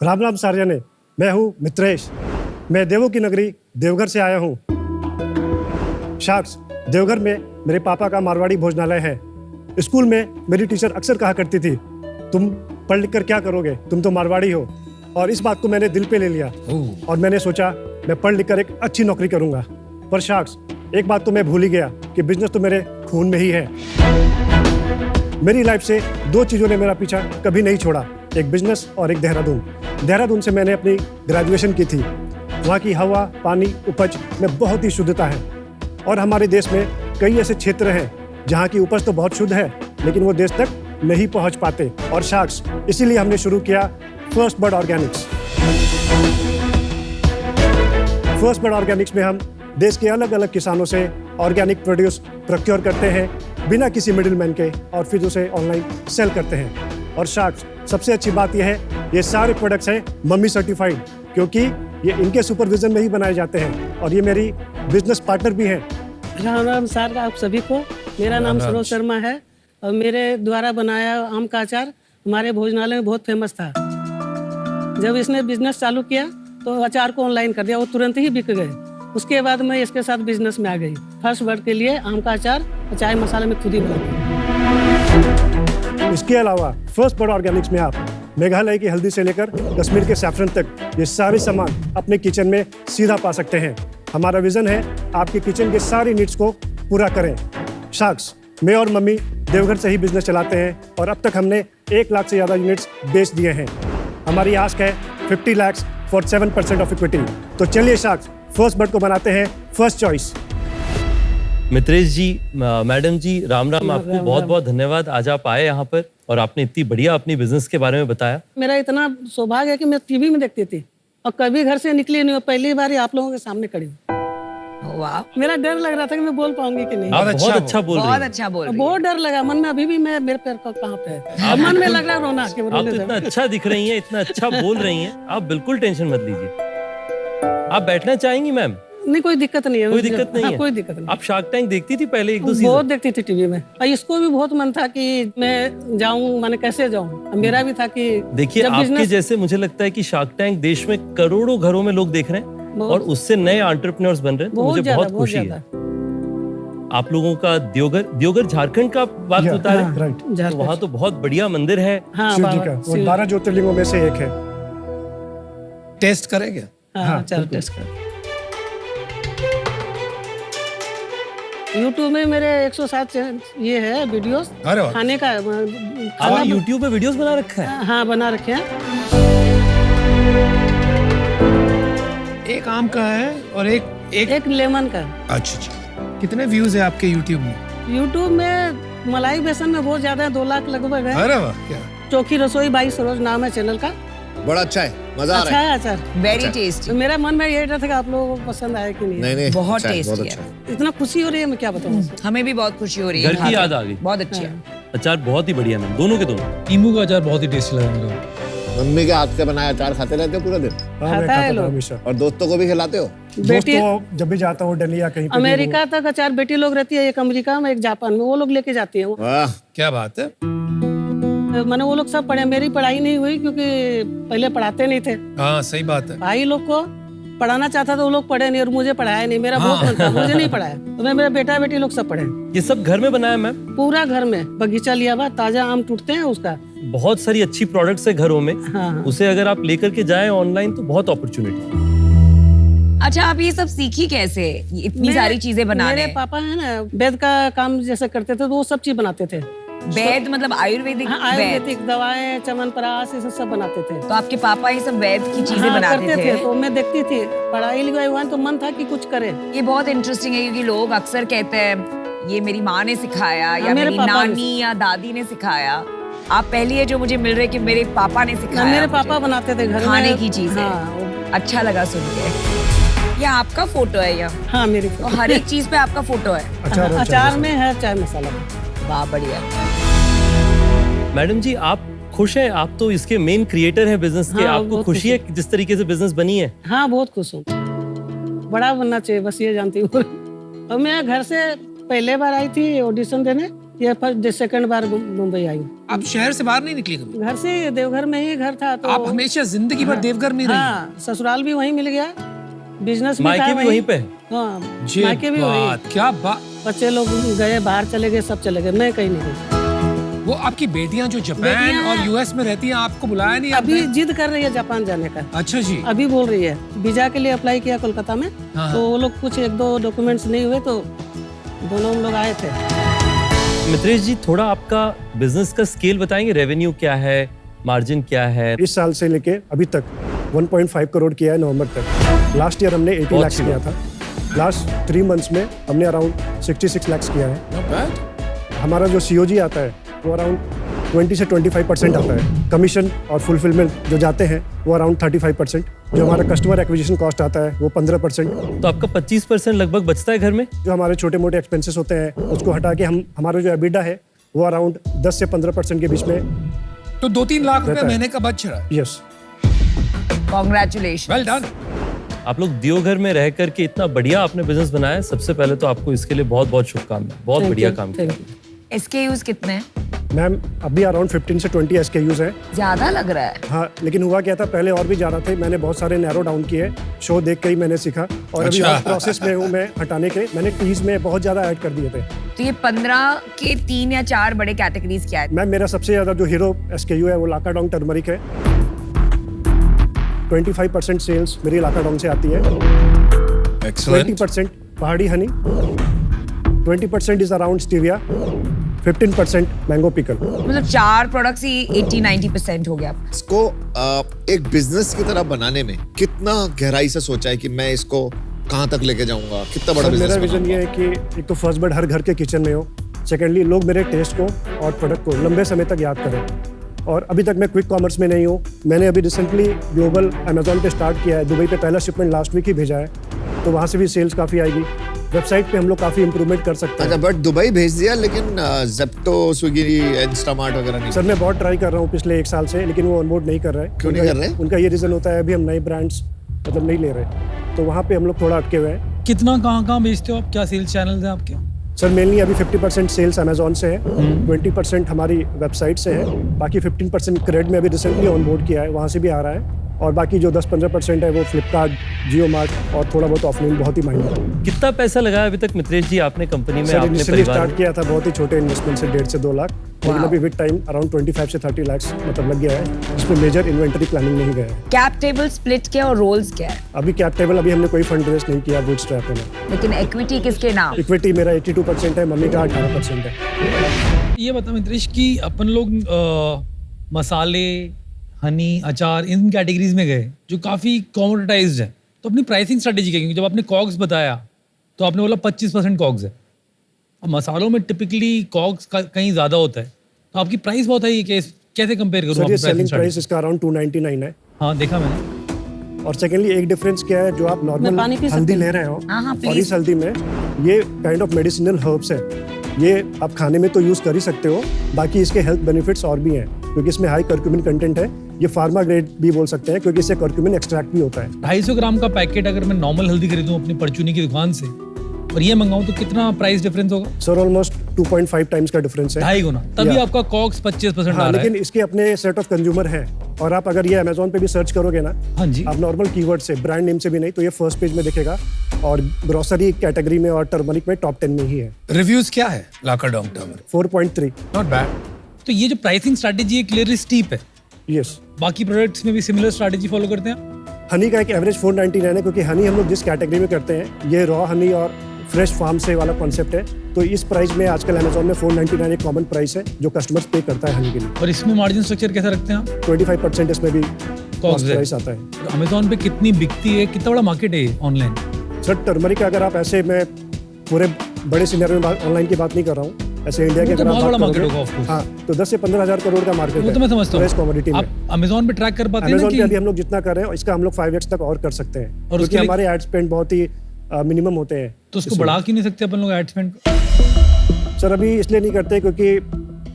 राम राम सार्जने, मैं हूँ मित्रेश। मैं देवों की नगरी देवघर से आया हूँ। शाक्स, देवघर में मेरे पापा का मारवाड़ी भोजनालय है। स्कूल में मेरी टीचर अक्सर कहा करती थी, तुम पढ़ लिख कर क्या करोगे, तुम तो मारवाड़ी हो। और इस बात को मैंने दिल पे ले लिया और मैंने सोचा मैं पढ़ लिख कर एक अच्छी नौकरी करूँगा। पर शाक्स, एक बात तो मैं भूल ही गया कि बिजनेस तो मेरे खून में ही है। मेरी लाइफ से दो चीज़ों ने मेरा पीछा कभी नहीं छोड़ा, एक बिजनेस और एक देहरादून। देहरादून से मैंने अपनी ग्रेजुएशन की थी। वहाँ की हवा, पानी, उपज में बहुत ही शुद्धता है। और हमारे देश में कई ऐसे क्षेत्र हैं जहाँ की उपज तो बहुत शुद्ध है, लेकिन वो देश तक नहीं पहुँच पाते। और शाक्स, इसीलिए हमने शुरू किया first bird Organics. First bird Organics में हम देश के अलग अलग किसानों से ऑर्गेनिक प्रोड्यूस प्रोक्योर करते हैं बिना किसी मिडिलमैन के, और फिर उसे ऑनलाइन सेल करते हैं। और शाक्स, सबसे अच्छी बात यह है, ये सारे प्रोडक्ट्स हैं मम्मी सर्टिफाइड, क्योंकि ये इनके सुपरविजन में ही बनाए जाते हैं। और ये मेरी बिजनेस पार्टनर भी हैं। राम राम सर आप सभी को। मेरा नाम सरोज शर्मा है और मेरे द्वारा बनाया आम का अचार हमारे भोजनालय में बहुत फेमस था। जब इसने बिजनेस चालू किया तो अचार को ऑनलाइन कर दिया, वो तुरंत ही बिक गए। उसके बाद मैं इसके साथ बिजनेस में आ गई। फर्स्ट बर्ड के लिए आम का अचार और चाय मसाला में खुद ही बनाती हूँ। इसके अलावा फर्स्ट बर्ड ऑर्गेनिक्स में आप मेघालय की हल्दी से लेकर कश्मीर के सैफरन तक ये सारे सामान अपने किचन में सीधा पा सकते हैं। हमारा विजन है आपके किचन के सारी नीड्स को पूरा करें। शाक्स, मैं और मम्मी देवघर से ही बिजनेस चलाते हैं और अब तक हमने 1 लाख से ज़्यादा यूनिट्स बेच दिए हैं। हमारी आस्क है 50 लाख फॉर 7% ऑफ इक्विटी। तो चलिए शाक्स, फर्स्ट बर्ड को बनाते हैं फर्स्ट चॉइस। मित्रेश जी, मैडम जी, राम राम। आपको बहुत बहुत धन्यवाद, आज आप आए यहाँ पर और आपने इतनी बढ़िया अपनी बिजनेस के बारे में बताया। मेरा इतना सौभाग्य है कि मैं टीवी में देखती थी और कभी घर से निकली नहीं हूँ। पहली बार ही आप लोगों के सामने खड़ी हूँ। वाह, मेरा डर लग रहा था कि मैं बोल पाऊंगी कि नहीं। आप बहुत अच्छा बोल रही बहुत हैं। अच्छा बोल रही बहुत डर लगा मन में, अभी भी मैं मेरे पैर का कहाँ पे है। मन में लग रहा है रोना कि आप तो इतना अच्छा दिख रही हैं, इतना अच्छा बोल रही हैं, आप बिल्कुल टेंशन मत लीजिए। आप बैठना चाहेंगी मैम? नहीं, कोई दिक्कत नहीं है। कोई दिक्कत नहीं हाँ, है? कोई दिक्कत नहीं। आप शार्क टैंक देखती थी पहले 1-2 सीजन? बहुत देखती थी टीवी में और इसको भी बहुत मन था कि मैं जाऊं, मैंने कैसे जाऊं। मेरा भी था कि देखिए, आपके जैसे मुझे लगता है कि शार्क टैंक देश में करोड़ों घरों में लोग देख रहे हैं और उससे नए एंटरप्रेन्योर्स बन रहे हैं, तो मुझे बहुत खुशी है। आप लोगों का दियोगर झारखंड का बात बता रहे हैं, तो वहाँ तो बहुत बढ़िया मंदिर है शिव जी का, वो 12 ज्योतिर्लिंगों में से एक है। टेस्ट करेंगे? हाँ, चल टेस्ट कर। YouTube में मेरे 107 ये है वीडियोस खाने का। आप YouTube पे वीडियोस बना रखा है? हाँ, बना रखे हैं। एक आम का है और एक लेमन का। अच्छा, कितने व्यूज है आपके YouTube में? YouTube में मलाई बेसन में बहुत ज्यादा है, 2 लाख लगभग है। अरे वाह, क्या चोखी रसोई बाई सरोज नाम है चैनल का। बड़ा अच्छा है, मजा आ अच्छा रहा है। है अचार, वेरी टेस्टी। तो मेरा मन में यही था कि आप लोगों को पसंद आए कि नहीं। नहीं, बहुत अच्छा है, टेस्टी बहुत अच्छा है। इतना खुशी हो रही है, मैं क्या बताऊँ। हमें भी बहुत खुशी हो रही है। घर की याद आ गई। बहुत अच्छी है। अचार बहुत ही बढ़िया मैम, दोनों के दोनों। नींबू का अचार बहुत ही टेस्टी लगा मेरा। मम्मी के हाथ से बनाया अचार खाते रहते हो पूरा दिन? हाँ, मैं खाता है खाता था लोग। हमेशा। और दोस्तों को भी खिलाते हो? बेटी दोस्तों जब भी जाता हूँ दिल्ली या कहीं पे भी, अमेरिका तक अचार बेटी लोग रहती है, एक अमेरिका में एक जापान में, वो लोग लेके जाती है। वाह, क्या बात है। मैंने वो लोग सब पढ़े, मेरी पढ़ाई नहीं हुई क्योंकि पहले पढ़ाते नहीं थे। हाँ, सही बात है। भाई लोग को पढ़ाना चाहता था, वो लोग पढ़े नहीं और मुझे पढ़ाया नहीं। मेरा बहुत मन था, मुझे नहीं पढ़ाया, तो मैं मेरा बेटा बेटी लोग सब पढ़े। ये सब घर में बनाया मैम? पूरा घर में बगीचा लिया हुआ, ताजा आम टूटते हैं उसका। बहुत सारी अच्छी प्रोडक्ट्स है घरों में। हाँ। उसे अगर आप लेकर के जाएं ऑनलाइन तो बहुत अपॉर्चुनिटी। अच्छा, आप ये सब सीखी कैसे, इतनी सारी चीजें बनाने? मेरे पापा है ना, वेद का काम जैसे करते थे, तो वो सब चीज बनाते थे। वैद मतलब आयुर्वेदिक? हाँ, आयुर्वेदिक दवाएं, चमनप्राश, ये सब बनाते थे। तो आपके पापा ये सब वैद की चीजें हाँ, बनाते करते थे? तो मैं देखती थी। पढ़ाई लिखाई हुआ तो मन था कि कुछ करे। ये बहुत इंटरेस्टिंग है क्योंकि लोग अक्सर कहते हैं ये मेरी माँ ने सिखाया या मेरे मेरी पापा ने नानी या दादी ने सिखाया। आप पहली है जो मुझे मिल रहे कि मेरे पापा ने सिखाया। मेरे पापा बनाते थे घर में खाने की चीजें। हाँ, अच्छा लगा सुन के। ये आपका फोटो है यहाँ? हाँ, मेरी तो हर एक चीज पे आपका फोटो है? अचार में है, चाय मसाला में। वाह, बढ़िया। मैडम जी, आप खुश हैं? आप तो इसके मेन क्रिएटर हैं बिजनेस के। हाँ, आपको बहुत खुशी है कि जिस तरीके से बिजनेस बनी है? हाँ, बहुत खुश हूँ। बड़ा बनना चाहिए, बस ये जानती हूँ। और मैं घर से पहले बार आई थी ऑडिशन देने, ये फर्स्ट सेकंड बार मुंबई आई हूँ। आप शहर से बाहर नहीं निकली कभी? घर से देवघर में ही घर था तो आप हमेशा जिंदगी भर देवघर में रही? हाँ, ससुराल भी वहीं मिल गया, बिजनेस भी मायके था भी वहीं पे? हाँ, ये मायके भी वहीं। बात, क्या बात। बच्चे लोग गए, बाहर चले गए, सब चले गए, मैं कहीं नहीं गई। वो आपकी बेटियां जो जापान बेटियां- और यूएस में रहती हैं, आपको बुलाया नहीं अभी आपने? जिद कर रही है जापान जाने का। अच्छा जी। अभी बोल रही है, वीजा के लिए अप्लाई किया कोलकाता में, हाँ। तो वो लोग कुछ एक दो डॉक्यूमेंट्स नहीं हुए तो दोनों हम लोग आए थे। मित्रेश जी, थोड़ा आपका बिजनेस का स्केल बताएंगे? रेवेन्यू क्या है, मार्जिन क्या है? इस साल से लेके अभी तक 1.5 करोड़ किया है नवंबर तक। लास्ट ईयर हमने 80 लाख किया था। लास्ट 3 मंथ्स में हमने अराउंड 66 लाख किया है। Not bad. हमारा जो सीओजी आता है वो अराउंड 20 से 25% आता है। कमीशन और फुलफिलमेंट जो जाते हैं वो अराउंड 35%। जो हमारा कस्टमर एक्विजिशन कॉस्ट आता है वो 15%। तो आपका 25% लगभग बचता है घर में? जो हमारे छोटे मोटे एक्सपेंसेस होते हैं उसको हटा के हमारा जो एबिडा है वो अराउंड 10 से 15% के बीच में। तो 2-3 लाख रुपए रहता है। महीने का बच रहा है। Yes, congratulation. Well done. आप लोग देवघर में रह करके इतना बढ़िया आपने बिजनेस बनाया है। सबसे पहले तो आपको इसके लिए बहुत बहुत शुभकामनाएं। बहुत Thank बढ़िया you, काम किया। thank you। SKUs कितने हैं? मैम अभी अराउंड 15 से 20 SKUs हैं। ज्यादा लग रहा है। हाँ, लेकिन हुआ क्या था, पहले और भी ज़्यादा थे। मैंने बहुत सारे नैरो डाउन किए, शो देख के ही मैंने सीखा और अभी अच्छा। और प्रोसेस में हूँ मैं हटाने के। मैंने टीज में बहुत ज़्यादा ऐड कर दिए थे। तो ये 15 के 3 या 4 बड़े कैटेगरीज क्या है? मैम मेरा सबसे ज़्यादा जो हीरो SKU है वो लाकाडोंग टर्मरिक है। 25% सेल्स मेरी लाकाडोंग से आती है। 20% पहाड़ी Honey, 20% is around stevia, 15% mango pickle. मतलब 4 प्रोडक्ट्स ही 80-90% हो गया। इसको एक बिजनेस की तरह बनाने में कितना गहराई से सोचा है कि मैं इसको कहाँ तक लेके जाऊंगा, कितना बड़ा सर, बिजनेस मेरा विजन ये है कि एक तो फर्स्ट बर्ड हर घर के किचन में हो। सेकेंडली लोग मेरे टेस्ट को और प्रोडक्ट को लंबे समय तक याद करें। और अभी तक मैं क्विक कॉमर्स में नहीं हूँ। मैंने अभी रिसेंटली ग्लोबल अमेजोन पे स्टार्ट किया है। दुबई पे पहला शिपमेंट लास्ट वीक ही भेजा है, तो वहाँ से भी सेल्स काफ़ी आएगी। वेबसाइट पे हम लोग काफ़ी इंप्रूवमेंट कर सकते अच्छा, हैं। बट दुबई भेज दिया, लेकिन जेप्टो, स्विगी, इंस्टामार्ट वगैरह नहीं? सर मैं बहुत ट्राई कर रहा हूँ पिछले 1 साल से, लेकिन वो ऑनबोर्ड नहीं कर रहे हैं। क्यों नहीं कर रहे? उनका ये रीज़न होता है अभी हम नए ब्रांड्स मतलब नहीं ले रहे, तो वहाँ पे हम लोग थोड़ा अटके हुए हैं। कितना कहाँ बेचते हो आप? क्या सेल्स चैनल्स हैं आपके? सर मेनली अभी 50% सेल्स अमेजोन से है, 20% हमारी वेबसाइट से है, बाकी 15% क्रेड में अभी रिसेंटली ऑनबोर्ड किया है, वहाँ से भी आ रहा है। और बाकी जो 10-15% है वो फ्लिपकार्ट, जियो मार्ट और थोड़ा बहुत ऑफलाइन बहुत ही माइनर है। कितना पैसा लगाया अभी तक मित्रेश जी आपने कंपनी में? सर आपने इनिशियली परिवार स्टार्ट किया था बहुत ही छोटे इन्वेस्टमेंट से 1.5 से 2 लाख, लेकिन अभी विद टाइम अराउंड 25 से 30 लाख मतलब लग गया है। इसमें मेजर इन्वेंटरी प्लानिंग नहीं गया है। कैप टेबल स्प्लिट क्या और रोल्स क्या है? अभी कैप टेबल अभी हमने कोई फंड रेज नहीं किया बूटस्ट्रैप में। लेकिन इक्विटी किसके नाम? इक्विटी मेरा 82% है, मम्मी का 18% है। ये बता मित्रेश कि अपन लोग मसाले, हनी, अचार इन कैटेगरीज में गए जो काफ़ी कॉमोडिटाइज्ड है, तो अपनी प्राइसिंग स्ट्रेटेजी क्या? क्योंकि जब आपने कॉग्स बताया तो आपने बोला 25% कॉग्स है। अब मसालों में टिपिकली कॉग्स कहीं ज़्यादा होता है, तो आपकी प्राइस बहुत है। ये कैसे कंपेयर करूँ? सर ये सेलिंग प्राइस इसका अराउंड 299 है। हाँ देखा मैंने। और सेकेंडली एक डिफरेंस क्या है, जो आप मैं नॉर्मल पानी पी सकती हल्दी हूँ? ले रहे हो हाँ, हाँ, और please। इस हल्दी में ये काइंड ऑफ मेडिसिनल हर्ब्स है। ये आप खाने में तो यूज कर ही सकते हो, बाकी इसके हेल्थ बेनिफिट्स और भी हैं, क्योंकि इसमें हाई कर्क्यूमिन कंटेंट है। ये फार्मा ग्रेड भी बोल सकते हैं, क्योंकि इससे कर्क्यूमिन एक्सट्रैक्ट भी होता है। 250 ग्राम का पैकेट अगर मैं नॉर्मल हल्दी खरीदूं अपनी परचूनी की दुकान से और ये मंगाऊं तो कितना प्राइस डिफरेंस होगा? सर ऑलमोस्ट 2.5 टाइम्स का डिफरेंस है। 2.5 गुना। तभी Yeah। आपका कॉग्स 25% हाँ, आ रहा लेकिन है। इसके अपने सेट ऑफ कंज्यूमर हैं। और आप अगर ये अमेजोन पे भी सर्च करोगे ना, हाँ जी। आप नॉर्मल कीवर्ड से, ब्रांड नेम से भी नहीं, तो ये फर्स्ट पेज में दिखेगा। और ग्रोसरी कैटेगरी में और टर्मरिक में टॉप 10 में ही है। रिव्यूज क्या है लाकाडोंग टर्मरिक? 4.3। Not bad. तो ये जो प्राइसिंग स्ट्रैटेजी है क्लियरली स्टीप है। यस। बाकी प्रोडक्ट्स में भी सिमिलर स्ट्रैटेजी फॉलो करते हैं? हनी का एक एवरेज 499 है, क्योंकि हनी हम लोग जिस कैटेगरी में करते हैं ये रॉ हनी और फ्रेश फार्म से वाला कॉन्सेप्ट है, तो इस प्राइस में आजकल अमेजोन में 499 एक कॉमन प्राइस है जो कस्टमर्स पे करता है हनी के लिए। और इसमें मार्जिन स्ट्रक्चर कैसा रखते हैं आप? 25% इसमें भी कॉस्ट है। प्राइस आता है। अमेजोन पे कितनी बिकती है? कितना बड़ा मार्केट है ऑनलाइन? सर टर्मरिक अगर आप ऐसे, मैं पूरे बड़े सिनेरियो में ऑनलाइन की बात नहीं कर रहा हूँ, ऐसे इंडिया के वो तो अगर आप बहुत बड़ा बात market करोगे, होगा, of course। हाँ, तो 10 से 15 हजार करोड़ का मार्केट वो है। तो मैं समझता फ्रेश हूँ। कमोडिटी में आप अमेजोन पे ट्रैक कर पाते हैं ना अमेजोन पे अभी कि हम लोग जितना कर रहे हैं इसका हम लोग 5x तक और कर सकते हैं, और क्योंकि उसके लिए- हमारे एड स्पेंड बहुत ही मिनिमम होते हैं। तो उसको बढ़ा क्यों नहीं सकते अपन लोग एड स्पेंड? सर अभी इसलिए नहीं करते क्योंकि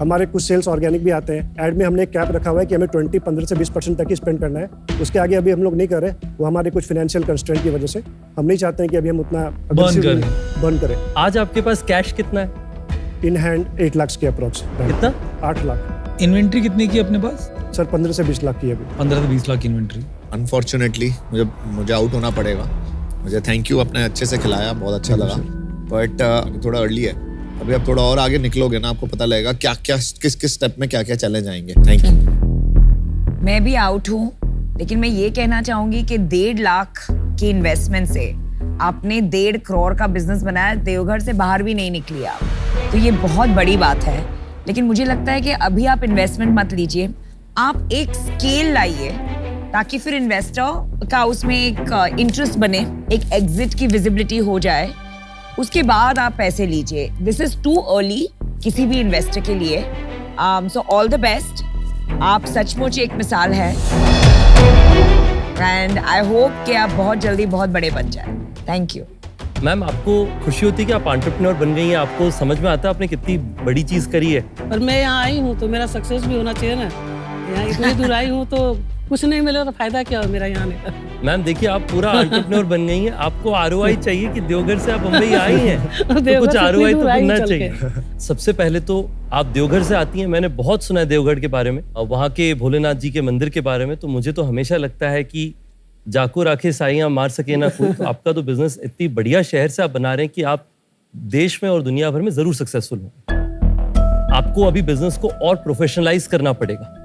हमारे कुछ सेल्स ऑर्गेनिक भी आते हैं। ऐड में हमने एक कैप रखा हुआ है कि हमें 15 से 20% तक ही स्पेंड करना है, उसके आगे अभी हम लोग नहीं कर रहे। वो हमारे कुछ फाइनेंशियल कंस्ट्रेंट की वजह से हम नहीं चाहते हैं कि अभी हम उतना Burn करें। बर्न करें। आज आपके पास कैश कितना है? इन हैंड 8 लाख के अप्रोक्स। कितना? 8 लाख। इन्वेंट्री कितनी की अपने पास? सर 15 से 20 लाख की है अभी। 15 से 20 लाख की इन्वेंट्री। अनफॉर्चुनेटली मुझे आउट होना पड़ेगा। मुझे थैंक यू, आपने अच्छे से खिलाया, बहुत अच्छा लगा, बट थोड़ा अर्ली है अभी। अब थोड़ा और आगे निकलोगे ना, आपको पता लगेगा क्या क्या किस किस स्टेप में क्या क्या चैलेंज आएंगे। Thank you. मैं भी आउट हूँ, लेकिन मैं ये कहना चाहूंगी कि 1.5 लाख की इन्वेस्टमेंट से आपने 1.5 करोड़ का बिजनेस बनाया, देवघर से बाहर भी नहीं निकली आप, तो ये बहुत बड़ी बात है। लेकिन मुझे लगता है कि अभी आप इन्वेस्टमेंट मत लीजिए, आप एक स्केल लाइए ताकि फिर इन्वेस्टर का उसमें एक इंटरेस्ट बने, एक एग्जिट की विजिबिलिटी हो जाए, उसके बाद आप पैसे लीजिए। दिस इज टू अर्ली किसी भी इन्वेस्टर के लिए। सो ऑल द बेस्ट, आप सचमुच एक मिसाल है एंड आई होप कि आप बहुत जल्दी बहुत बड़े बन जाए। Thank you. मैम, आपको खुशी होती है कि आप एंटरप्रेन्योर बन गई हैं? आपको समझ में आता है आपने कितनी बड़ी चीज करी है? पर मैं यहाँ आई हूँ तो मेरा सक्सेस भी होना चाहिए ना। यहाँ इतनी दूर आई हूँ तो कुछ नहीं मिले तो फायदा क्या हो मेरा यहाँ आने का। मैम देखिए, आप पूरा एंटरप्रेन्योर बन गई हैं, आपको आरओआई चाहिए कि देवघर से आप मुंबई आई हैं तो देवघर कुछ से आरओआई इतनी तो दूर आई मिलना चल चाहिए। सबसे पहले तो आप देवघर से आती हैं, मैंने बहुत सुना है देवघर के बारे में और वहाँ के भोलेनाथ जी के मंदिर के बारे में, तो मुझे तो हमेशा लगता है कि जाको राखे साइयां मार सके ना कोई। तो आपका तो बिजनेस इतनी बढ़िया शहर से आप बना रहे हैं कि आप देश में और दुनिया भर में जरूर सक्सेसफुल हो। आपको अभी बिजनेस को और प्रोफेशनलाइज करना पड़ेगा।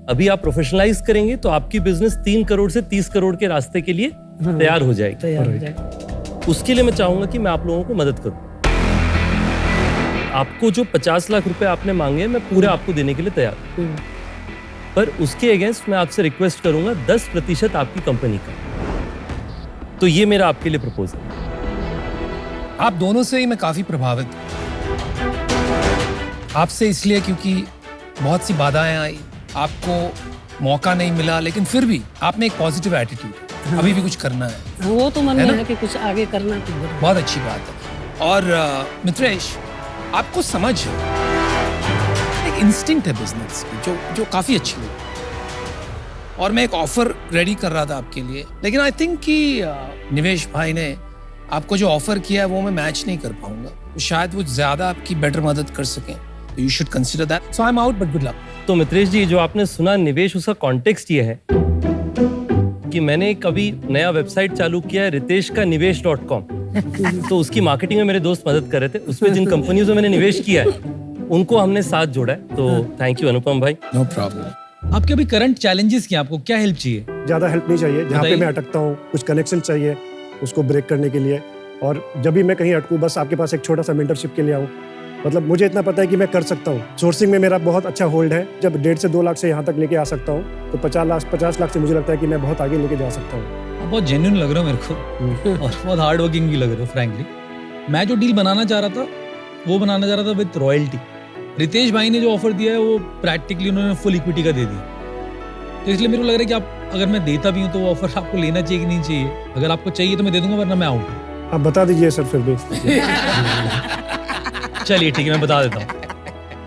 अभी आप प्रोफेशनलाइज करेंगे तो आपकी बिजनेस 3 करोड़ से 30 करोड़ के रास्ते के लिए तैयार हो जाएगी। तैयार हो जाएगा। उसके लिए मैं चाहूंगा कि मैं आप लोगों को मदद करूं। आपको जो 50 लाख रुपए आपने मांगे मैं पूरे आपको देने के लिए तैयार हूं, पर उसके अगेंस्ट मैं आपसे रिक्वेस्ट करूंगा 10% आपकी कंपनी का। तो ये मेरा आपके लिए प्रपोजल है। आप दोनों से ही मैं काफी प्रभावित हूं। आपसे इसलिए क्योंकि बहुत सी बाधाएं आई, आपको मौका नहीं मिला, लेकिन फिर भी आप में एक पॉजिटिव एटीट्यूड, अभी भी कुछ करना है। वो तो मन है में ना? है कि कुछ आगे करना तो बहुत अच्छी बात है। और मित्रेश, आपको समझ एक इंस्टिंक्ट है बिजनेस की जो काफी अच्छी है। और मैं एक ऑफर रेडी कर रहा था आपके लिए, लेकिन आई थिंक कि निवेश भाई ने आपको जो ऑफर किया है वो मैं मैच नहीं कर पाऊंगा, तो शायद वो ज्यादा आपकी बेटर मदद कर सकें। You should consider that. So I am out, but good luck. तो मित्रेश जी, जो आपने सुना निवेश, उसका कॉन्टेक्स्ट ये है कि मैंने कभी नया वेबसाइट चालू किया है रितेश का निवेश.com। तो उसकी मार्केटिंग में मेरे दोस्त मदद कर रहे थे। उसमें जिन कंपनियों में मैंने निवेश किया है उनको हमने साथ जोड़ा है। तो थैंक यू अनुपम भाई। No problem. आपके अभी करंट चैलेंजेस क्या हैं? आपको क्या हेल्प चाहिए? ज़्यादा हेल्प नहीं चाहिए। जहाँ पे बताइए। मैं अटकता हूँ कुछ कनेक्शन चाहिए उसको ब्रेक करने के लिए, और जब भी मैं कहीं अटकूँ बस आपके पास एक छोटा सा मेंटरशिप के लिए आऊँ। मतलब मुझे इतना पता है कि मैं कर सकता हूँ। सोर्सिंग में मेरा बहुत अच्छा होल्ड है। जब 1.5 से 2 लाख से यहाँ तक लेके आ सकता हूँ तो 50 लाख से मुझे लगता है कि मैं बहुत आगे लेके जा सकता हूँ। आप बहुत जेन्युइन लग रहे हो मेरे को और बहुत हार्ड वर्किंग भी लग रहे हो फ्रैंकली। मैं जो डील बनाना चाह रहा था वो बनाना चाह रहा था विद रॉयल्टी। रितेश भाई ने जो ऑफर दिया है वो प्रैक्टिकली उन्होंने फुल इक्विटी का दे दिया, तो इसलिए मेरे को लग रहा है कि आप अगर मैं देता भी हूँ तो वो ऑफर आपको लेना चाहिए कि नहीं चाहिए। अगर आपको चाहिए तो मैं दे दूंगा, वरना मैं आउट हूँ। आप बता दीजिए सर फिर भी। चलिए ठीक है, मैं बता देता हूँ।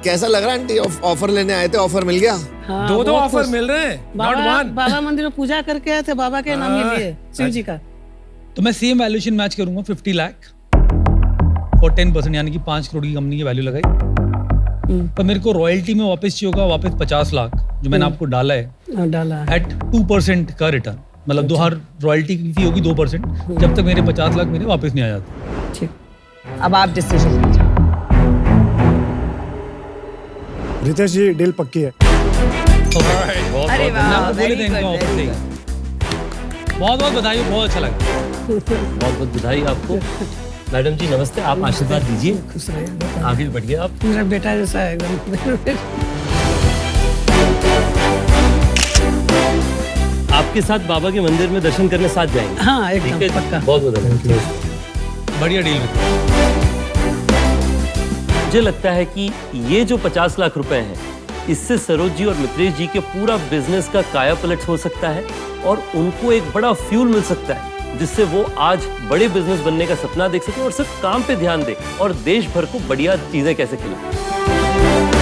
कैसा लग रहा है आंटी? ऑफर लेने आए थे, ऑफर मिल गया? हाँ, दो बहुत ऑफर खुश। मिल रहे हैं, नॉट बाबा वन। बाबा मंदिर में पूजा करके आए थे बाबा के नाम के लिए, शिव जी का। तो मैं सेम वैल्यूएशन मैच करूंगा 50 लाख और 10%, यानी कि 5 करोड़ की कंपनी की वैल्यू लगाई। पर मेरे को रॉयल्टी में वापस चाहिए होगा वापस 50 लाख जो मैंने आपको डाला है डाला है। एट 2% का रिटर्न। मतलब दो हर रॉयल्टी की फी होगी 2%, जब तक मेरे 50 लाख मेरे वापस नहीं आ जाते। ठीक। अब आप डिसीजन लीजिए। रितेश जी डील पक्की है। अरे वाह, बोले very थे इनको good, ऑफर very से good। बहुत बहुत बधाई, बहुत अच्छा लगा। बहुत बहुत बधाई आपको। मैडम जी नमस्ते, आप आशीर्वाद दीजिए, खुश रहिए। आगे बढ़िए आप। मेरा बेटा जैसा है एकदम। आपके साथ बाबा के मंदिर में दर्शन करने साथ जाएंगे। हाँ ठीक एकदम है, पक्का। बहुत बहुत धन्यवाद। बढ़िया डील। मुझे लगता है कि ये जो 50 लाख रुपए हैं, इससे सरोज जी और मित्रेश जी के पूरा बिजनेस का काया पलट हो सकता है और उनको एक बड़ा फ्यूल मिल सकता है, जिससे वो आज बड़े बिजनेस बनने का सपना देख सके और सिर्फ काम पे ध्यान दे और देश भर को बढ़िया चीजें कैसे खिलाएं।